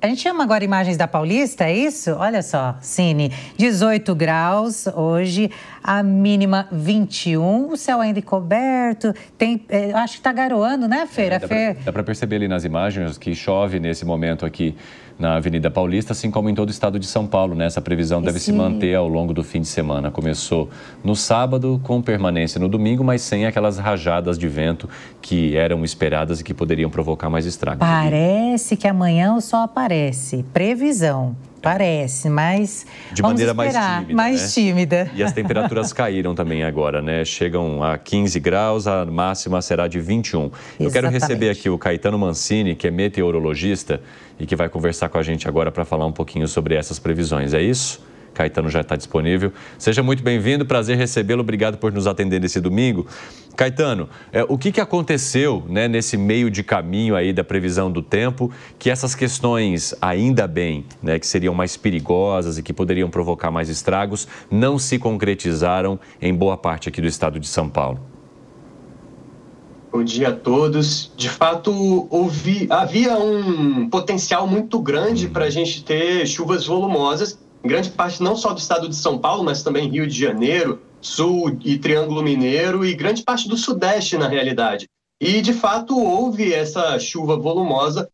A gente chama agora imagens da Paulista, é isso? Olha só, Cine, 18 graus hoje, a mínima 21, o céu ainda encoberto, acho que está garoando, né, Feira? Dá para perceber ali nas imagens que chove nesse momento aqui na Avenida Paulista, assim como em todo o estado de São Paulo, né? Essa previsão deve se manter ao longo do fim de semana. Começou no sábado, com permanência no domingo, mas sem aquelas rajadas de vento que eram esperadas e que poderiam provocar mais estragos. Parece que amanhã o sol aparece. Previsão. Parece, mas de maneira mais tímida. E as temperaturas caíram também agora, né? Chegam a 15 graus, a máxima será de 21. Eu quero receber aqui o Caetano Mancini, que é meteorologista e que vai conversar com a gente agora para falar um pouquinho sobre essas previsões. É isso? Caetano já está disponível. Seja muito bem-vindo, prazer recebê-lo. Obrigado por nos atender nesse domingo. Caetano, o que aconteceu, né, nesse meio de caminho aí da previsão do tempo, que essas questões, ainda bem, né, que seriam mais perigosas e que poderiam provocar mais estragos, não se concretizaram em boa parte aqui do estado de São Paulo? Bom dia a todos. De fato, havia um potencial muito grande para a gente ter chuvas volumosas, em grande parte não só do estado de São Paulo, mas também Rio de Janeiro, Sul e Triângulo Mineiro e grande parte do Sudeste, na realidade. E, de fato, houve essa chuva volumosa,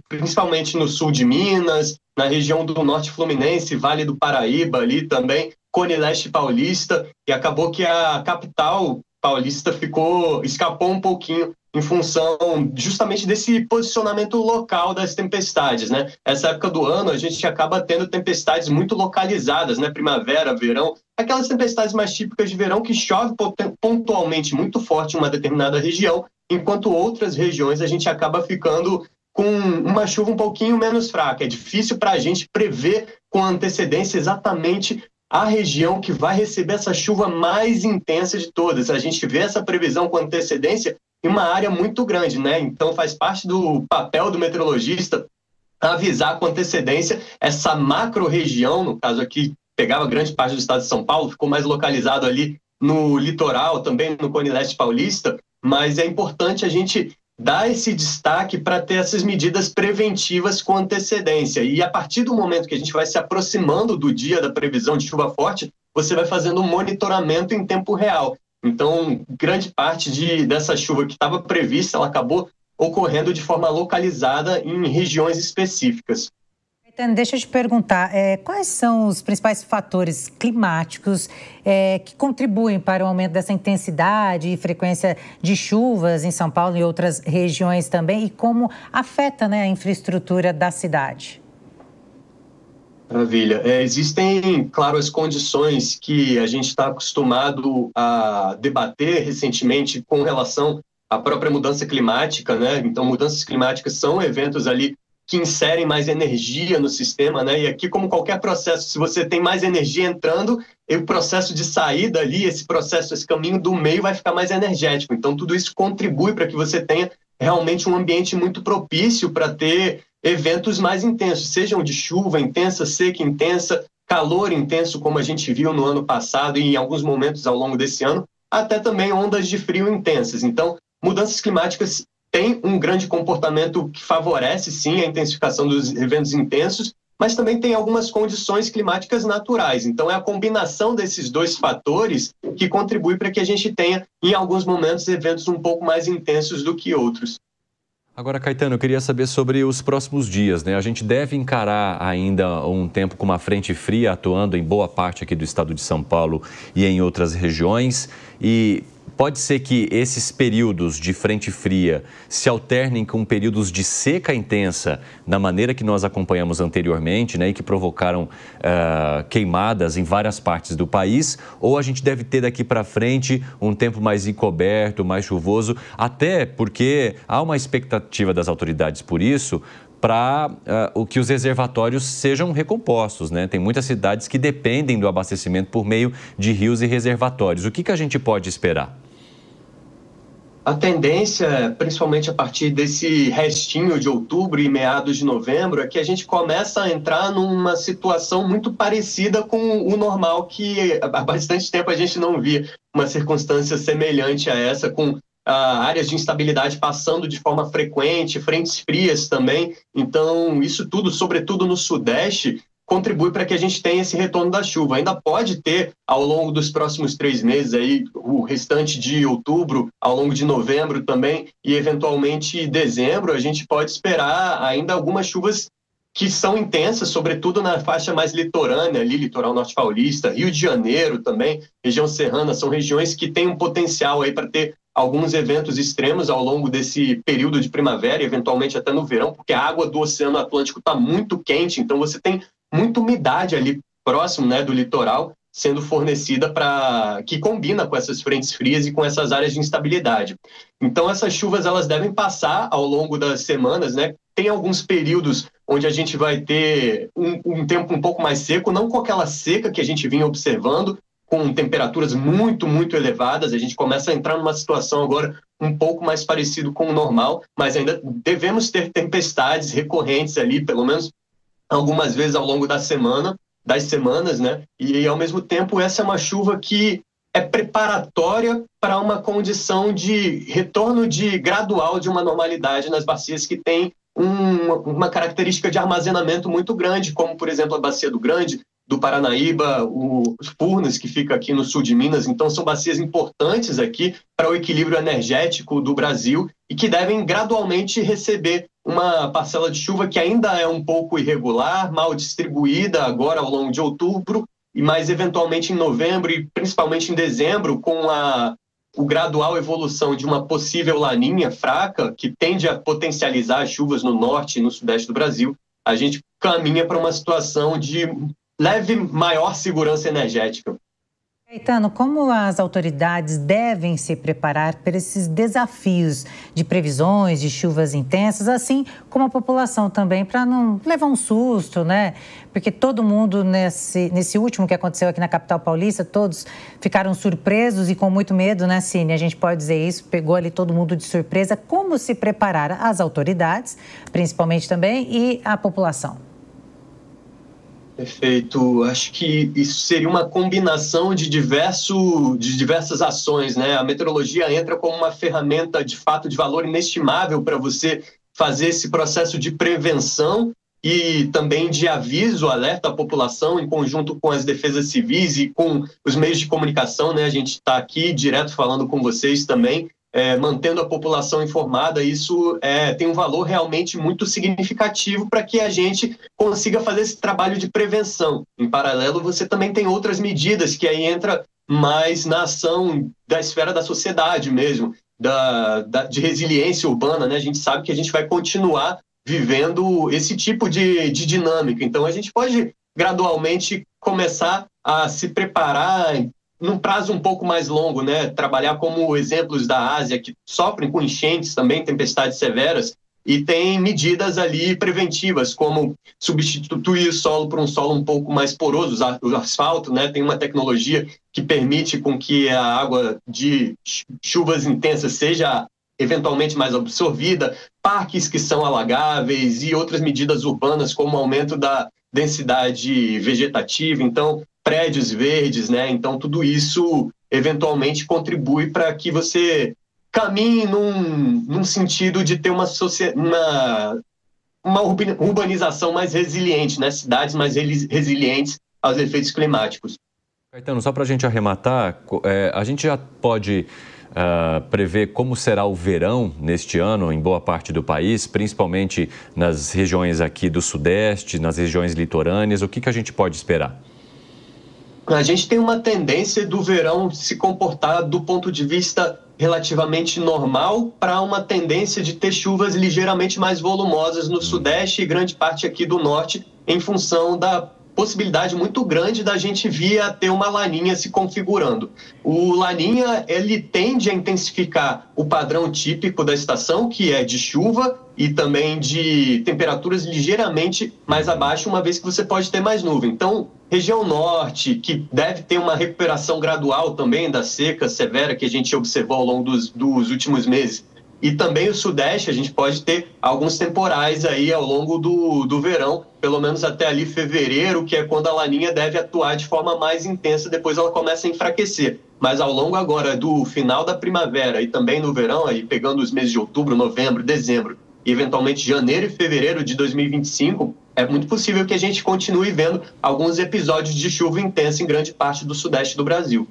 principalmente no sul de Minas, na região do Norte Fluminense, Vale do Paraíba, ali também, Cone Leste Paulista, e acabou que a capital paulista escapou um pouquinho em função justamente desse posicionamento local das tempestades, né? Essa época do ano a gente acaba tendo tempestades muito localizadas, né? Primavera, verão, aquelas tempestades mais típicas de verão que chove pontualmente muito forte em uma determinada região, enquanto outras regiões a gente acaba ficando com uma chuva um pouquinho menos fraca. É difícil para a gente prever com antecedência exatamente a região que vai receber essa chuva mais intensa de todas. A gente vê essa previsão com antecedência em uma área muito grande, né? Então faz parte do papel do meteorologista avisar com antecedência essa macro-região, no caso aqui pegava grande parte do estado de São Paulo, ficou mais localizado ali no litoral, também no Cone Leste Paulista, mas é importante a gente dar esse destaque para ter essas medidas preventivas com antecedência. E a partir do momento que a gente vai se aproximando do dia da previsão de chuva forte, você vai fazendo um monitoramento em tempo real. Então, grande parte dessa chuva que estava prevista, ela acabou ocorrendo de forma localizada em regiões específicas. Deixa eu te perguntar, quais são os principais fatores climáticos que contribuem para o aumento dessa intensidade e frequência de chuvas em São Paulo e outras regiões também, e como afeta, né, a infraestrutura da cidade? Maravilha. Existem, claro, as condições que a gente está acostumado a debater recentemente com relação à própria mudança climática, né? Então, mudanças climáticas são eventos ali que inserem mais energia no sistema, né? E aqui, como qualquer processo, se você tem mais energia entrando, o processo de saída ali, esse caminho do meio vai ficar mais energético. Então, tudo isso contribui para que você tenha realmente um ambiente muito propício para ter eventos mais intensos, sejam de chuva intensa, seca intensa, calor intenso, como a gente viu no ano passado e em alguns momentos ao longo desse ano, até também ondas de frio intensas. Então, mudanças climáticas tem um grande comportamento que favorece, sim, a intensificação dos eventos intensos, mas também tem algumas condições climáticas naturais. Então, é a combinação desses dois fatores que contribui para que a gente tenha, em alguns momentos, eventos um pouco mais intensos do que outros. Agora, Caetano, eu queria saber sobre os próximos dias, né? A gente deve encarar ainda um tempo com uma frente fria atuando em boa parte aqui do estado de São Paulo e em outras regiões, e pode ser que esses períodos de frente fria se alternem com períodos de seca intensa, da maneira que nós acompanhamos anteriormente, né, e que provocaram queimadas em várias partes do país, ou a gente deve ter daqui para frente um tempo mais encoberto, mais chuvoso, até porque há uma expectativa das autoridades por isso, para que os reservatórios sejam recompostos, né? Tem muitas cidades que dependem do abastecimento por meio de rios e reservatórios. O que a gente pode esperar? A tendência, principalmente a partir desse restinho de outubro e meados de novembro, é que a gente começa a entrar numa situação muito parecida com o normal, que há bastante tempo a gente não via uma circunstância semelhante a essa, com áreas de instabilidade passando de forma frequente, frentes frias também. Então, isso tudo, sobretudo no Sudeste, contribui para que a gente tenha esse retorno da chuva. Ainda pode ter, ao longo dos próximos 3 meses, aí, o restante de outubro, ao longo de novembro também, e eventualmente dezembro, a gente pode esperar ainda algumas chuvas que são intensas, sobretudo na faixa mais litorânea, ali, litoral norte paulista, Rio de Janeiro também, região serrana, são regiões que têm um potencial aí para ter alguns eventos extremos ao longo desse período de primavera, eventualmente até no verão, porque a água do Oceano Atlântico está muito quente, então você tem muita umidade ali próximo, né, do litoral, sendo fornecida que combina com essas frentes frias e com essas áreas de instabilidade. Então essas chuvas elas devem passar ao longo das semanas, né? Tem alguns períodos onde a gente vai ter um tempo um pouco mais seco, não com aquela seca que a gente vinha observando, com temperaturas muito, muito elevadas. A gente começa a entrar numa situação agora um pouco mais parecido com o normal, mas ainda devemos ter tempestades recorrentes ali, pelo menos algumas vezes ao longo das semanas, né? E ao mesmo tempo essa é uma chuva que é preparatória para uma condição de retorno gradual de uma normalidade nas bacias que tem uma característica de armazenamento muito grande, como, por exemplo, a Bacia do Grande, do Paranaíba, os Furnas, que fica aqui no sul de Minas. Então, são bacias importantes aqui para o equilíbrio energético do Brasil e que devem gradualmente receber uma parcela de chuva que ainda é um pouco irregular, mal distribuída agora ao longo de outubro, e mais eventualmente em novembro e principalmente em dezembro, com o gradual evolução de uma possível laninha fraca, que tende a potencializar as chuvas no norte e no sudeste do Brasil. A gente caminha para uma situação de leve maior segurança energética. Caetano, como as autoridades devem se preparar para esses desafios de previsões de chuvas intensas, assim como a população também, para não levar um susto, né? Porque todo mundo, nesse último que aconteceu aqui na capital paulista, todos ficaram surpresos e com muito medo, né, Cine? A gente pode dizer isso, pegou ali todo mundo de surpresa. Como se preparar as autoridades, principalmente também, e a população? Perfeito. Acho que isso seria uma combinação de diversas ações, né? A meteorologia entra como uma ferramenta, de fato, de valor inestimável para você fazer esse processo de prevenção e também de aviso, alerta à população, em conjunto com as defesas civis e com os meios de comunicação, né? A gente está aqui direto falando com vocês também, mantendo a população informada. Isso tem um valor realmente muito significativo para que a gente consiga fazer esse trabalho de prevenção. Em paralelo, você também tem outras medidas que aí entra mais na ação da esfera da sociedade mesmo, de resiliência urbana, né? A gente sabe que a gente vai continuar vivendo esse tipo de dinâmica. Então, a gente pode gradualmente começar a se preparar num prazo um pouco mais longo, né? Trabalhar como exemplos da Ásia, que sofrem com enchentes também, tempestades severas, e tem medidas ali preventivas, como substituir o solo por um solo um pouco mais poroso, o asfalto, né? Tem uma tecnologia que permite com que a água de chuvas intensas seja eventualmente mais absorvida, parques que são alagáveis e outras medidas urbanas, como o aumento da densidade vegetativa. Então, prédios verdes, né? Então, tudo isso eventualmente contribui para que você caminhe num sentido de ter uma urbanização mais resiliente, né? Cidades mais resilientes aos efeitos climáticos. Caetano, só para a gente arrematar, a gente já pode prever como será o verão neste ano em boa parte do país, principalmente nas regiões aqui do Sudeste, nas regiões litorâneas. O que a gente pode esperar? A gente tem uma tendência do verão se comportar do ponto de vista relativamente normal para uma tendência de ter chuvas ligeiramente mais volumosas no Sudeste e grande parte aqui do Norte, em função da possibilidade muito grande da gente vir a ter uma laninha se configurando. O laninha, ele tende a intensificar o padrão típico da estação, que é de chuva e também de temperaturas ligeiramente mais abaixo, uma vez que você pode ter mais nuvem. Então, região norte, que deve ter uma recuperação gradual também da seca severa que a gente observou ao longo dos últimos meses, e também o Sudeste, a gente pode ter alguns temporais aí ao longo do verão, pelo menos até ali fevereiro, que é quando a laninha deve atuar de forma mais intensa, depois ela começa a enfraquecer. mas ao longo agora do final da primavera e também no verão, aí pegando os meses de outubro, novembro, dezembro e eventualmente janeiro e fevereiro de 2025, é muito possível que a gente continue vendo alguns episódios de chuva intensa em grande parte do sudeste do Brasil.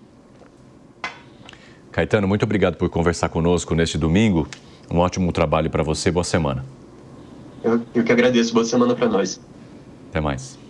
Caetano, muito obrigado por conversar conosco neste domingo. Um ótimo trabalho para você, boa semana. Eu que agradeço, boa semana para nós. Até mais.